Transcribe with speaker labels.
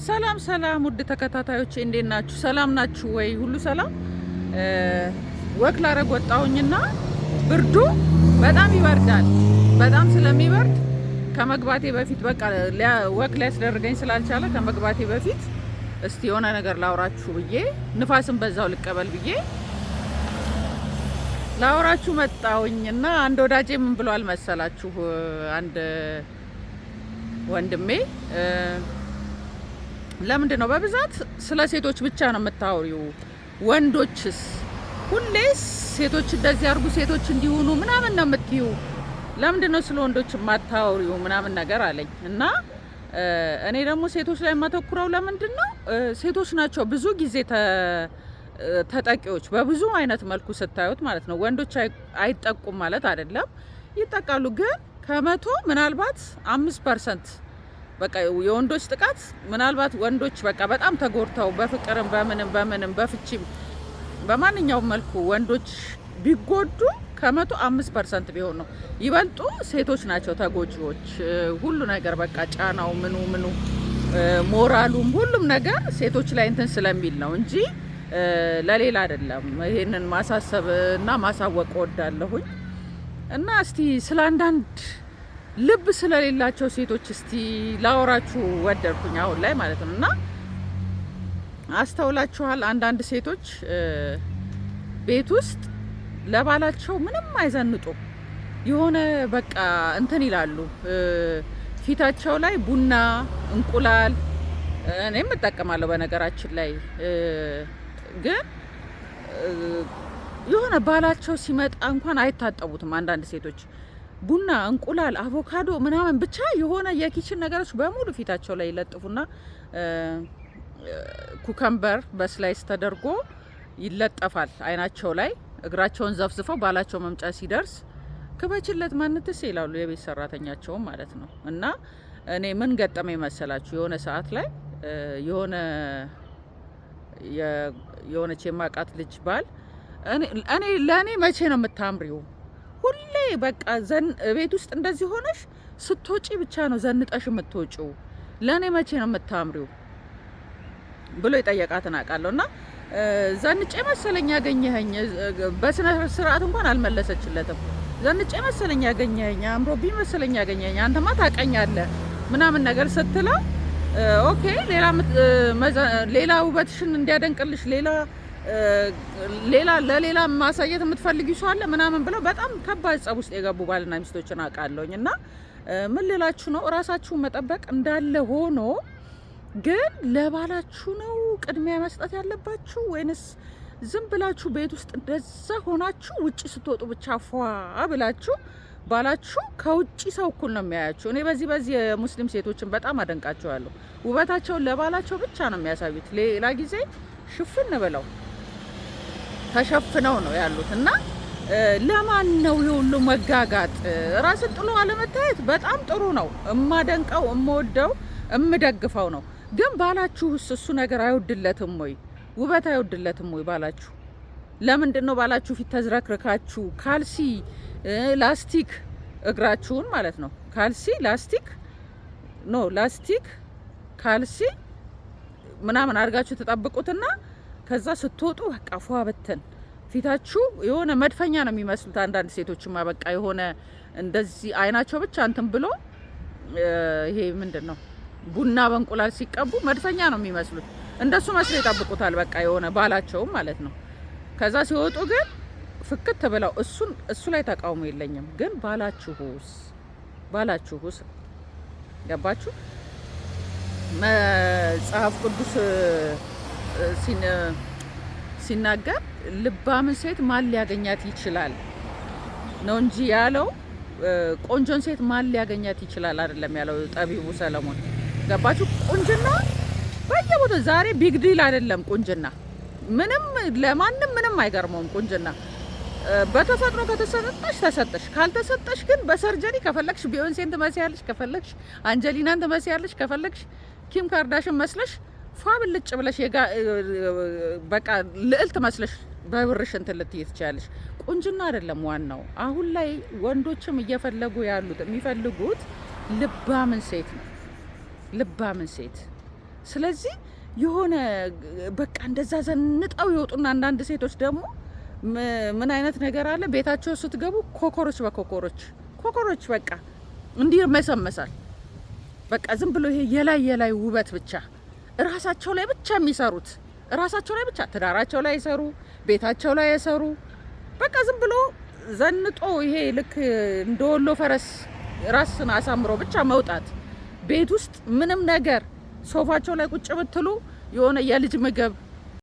Speaker 1: ሰላም ሰላም ውድ ተከታታዮች እንዴት ናችሁ? ሰላም ናችሁ ወይ? ሁሉ ሰላም። ወክ ላረግ ወጣሁኝና ብርዱ በጣም ይበርዳል። በጣም ስለሚበርድ ከመግባቴ በፊት በቃ ወክ ሊያስደርገኝ ስላልቻለ ከመግባቴ በፊት እስቲ የሆነ ነገር ላውራችሁ ብዬ ንፋስን በዛው ልቀበል ብዬ ላውራችሁ መጣሁኝና አንድ ወዳጄ ምን ብሏል መሰላችሁ? አንድ ወንድሜ ለምንድን ነው በብዛት ስለ ሴቶች ብቻ ነው የምታወሪው? ወንዶችስ ሁሌስ ሴቶች እንደዚህ አድርጉ፣ ሴቶች እንዲሆኑ ምናምን ነው የምትዩ? ለምንድን ነው ስለ ወንዶች የማታወሪው ምናምን ነገር አለኝ። እና እኔ ደግሞ ሴቶች ላይ የማተኩረው ለምንድን ነው ሴቶች ናቸው ብዙ ጊዜ ተጠቂዎች፣ በብዙ አይነት መልኩ ስታዩት ማለት ነው። ወንዶች አይጠቁም ማለት አይደለም፣ ይጠቃሉ። ግን ከመቶ ምናልባት 5% በቃ የወንዶች ጥቃት ምናልባት ወንዶች በቃ በጣም ተጎድተው በፍቅርም በምንም በፍቺም በማንኛውም መልኩ ወንዶች ቢጎዱ ከመቶ 5% ቢሆን ነው። ይበልጡ ሴቶች ናቸው ተጎጂዎች። ሁሉ ነገር በቃ ጫናው ምኑ ሞራሉም ሁሉም ነገር ሴቶች ላይ እንትን ስለሚል ነው እንጂ ለሌላ አይደለም። ይሄንን ማሳሰብ እና ማሳወቅ ወዳለሁኝ። እና እስቲ ስለ አንዳንድ ልብ ስለሌላቸው ሴቶች እስቲ ላወራችሁ ወደድኩኝ አሁን ላይ ማለት ነው። እና አስተውላችኋል? አንዳንድ ሴቶች ቤት ውስጥ ለባላቸው ምንም አይዘንጡ የሆነ በቃ እንትን ይላሉ። ፊታቸው ላይ ቡና፣ እንቁላል እኔም እጠቀማለሁ በነገራችን ላይ ግን የሆነ ባላቸው ሲመጣ እንኳን አይታጠቡትም። አንዳንድ ሴቶች ቡና፣ እንቁላል፣ አቮካዶ ምናምን ብቻ የሆነ የኪችን ነገሮች በሙሉ ፊታቸው ላይ ይለጥፉና ኩከምበር በስላይስ ተደርጎ ይለጠፋል አይናቸው ላይ። እግራቸውን ዘፍዝፈው ባላቸው መምጫ ሲደርስ ክበችለት ማንትስ ይላሉ፣ የቤት ሰራተኛቸውም ማለት ነው። እና እኔ ምን ገጠመኝ መሰላችሁ? የሆነ ሰዓት ላይ የሆነች የማቃት ልጅ ባል እኔ ለእኔ መቼ ነው የምታምሪው? ሁሌ በቃ ቤት ውስጥ እንደዚህ ሆነሽ ስትወጪ ብቻ ነው ዘንጠሽ የምትወጪው። ለእኔ መቼ ነው የምታምሪው ብሎ የጠየቃትን አውቃለሁ። እና ዘንጬ መሰለኝ ያገኘኸኝ፣ በስነ ስርዓት እንኳን አልመለሰችለትም። ዘንጬ መሰለኝ ያገኘኸኝ፣ አምሮብኝ መሰለኝ ያገኘኸኝ፣ አንተማ ታውቀኛለህ ምናምን ነገር ስትለው ኦኬ ሌላ ውበትሽን እንዲያደንቅልሽ ለሌላ ማሳየት የምትፈልጊ ሰው አለ ምናምን ብለው በጣም ከባድ ጸብ ውስጥ የገቡ ባልና ሚስቶችን አውቃለሁኝ። እና ምን ልላችሁ ነው፣ እራሳችሁን መጠበቅ እንዳለ ሆኖ ግን ለባላችሁ ነው ቅድሚያ መስጠት ያለባችሁ ወይንስ ዝም ብላችሁ ቤት ውስጥ እንደዛ ሆናችሁ ውጪ ስትወጡ ብቻ ፏ ብላችሁ ባላችሁ ከውጪ ሰው እኩል ነው የሚያያችሁ? እኔ በዚህ የሙስሊም ሴቶችን በጣም አደንቃቸዋለሁ። ውበታቸውን ለባላቸው ብቻ ነው የሚያሳዩት። ሌላ ጊዜ ሽፍን ብለው ተሸፍነው ነው ያሉት። እና ለማን ነው የሁሉ መጋጋጥ? ራስን ጥሎ አለመታየት በጣም ጥሩ ነው። እማደንቀው፣ እምወደው፣ እምደግፈው ነው። ግን ባላችሁስ እሱ ነገር አይወድለትም ወይ? ውበት አይወድለትም ወይ ባላችሁ? ለምንድን ነው ባላችሁ ፊት ተዝረክርካችሁ ካልሲ ላስቲክ እግራችሁን ማለት ነው ላስቲክ ካልሲ ምናምን አድርጋችሁ ተጠብቁትና ከዛ ስትወጡ በቃ ፏ በተን ፊታችሁ የሆነ መድፈኛ ነው የሚመስሉት። አንዳንድ ሴቶችማ በቃ የሆነ እንደዚህ አይናቸው ብቻ እንትን ብሎ ይሄ ምንድን ነው ቡና በእንቁላል ሲቀቡ መድፈኛ ነው የሚመስሉት። እንደሱ መስሎ ይጠብቁታል በቃ የሆነ ባላቸውም ማለት ነው። ከዛ ሲወጡ ግን ፍክት ብለው እሱ ላይ ተቃውሞ የለኝም። ግን ባላችሁስ ገባችሁ? መጽሐፍ ቅዱስ ሲናገር ልባምን ሴት ማን ሊያገኛት ይችላል ነው እንጂ ያለው ቆንጆን ሴት ማን ሊያገኛት ይችላል አይደለም ያለው ጠቢቡ ሰለሞን። ገባችሁ? ቁንጅና በየቦታው ዛሬ ቢግ ዲል አይደለም ቁንጅና። ለማንም ምንም አይገርመውም ቁንጅና። በተፈጥሮ ከተሰጠሽ ተሰጠሽ፣ ካልተሰጠሽ ግን በሰርጀሪ ከፈለግሽ ቢዮንሴን ትመስያለሽ፣ ከፈለግሽ አንጀሊናን ትመስያለሽ፣ ከፈለግሽ ኪም ካርዳሽን መስለሽ ፏ ብልጭ ብለሽ በቃ ልዕልት መስለሽ በብርሽ እንትን ልትይ ትችያለሽ። ቁንጅና አይደለም ዋናው። አሁን ላይ ወንዶችም እየፈለጉ የሚፈልጉት ልባምን ሴት ነው። ልባምን ሴት ስለዚህ የሆነ በቃ እንደዛ ዘንጠው ይወጡና አንዳንድ ሴቶች ደግሞ ምን አይነት ነገር አለ ቤታቸው ስትገቡ ኮኮሮች ኮኮሮች በቃ እንዲህ መሰመሳል። በቃ ዝም ብሎ ይሄ የላይ ውበት ብቻ ራሳቸው ላይ ብቻ የሚሰሩት ራሳቸው ላይ ብቻ ትዳራቸው ላይ ይሰሩ፣ ቤታቸው ላይ ይሰሩ። በቃ ዝም ብሎ ዘንጦ ይሄ ልክ እንደወሎ ፈረስ ራስን አሳምሮ ብቻ መውጣት። ቤት ውስጥ ምንም ነገር ሶፋቸው ላይ ቁጭ ብትሉ የሆነ የልጅ ምግብ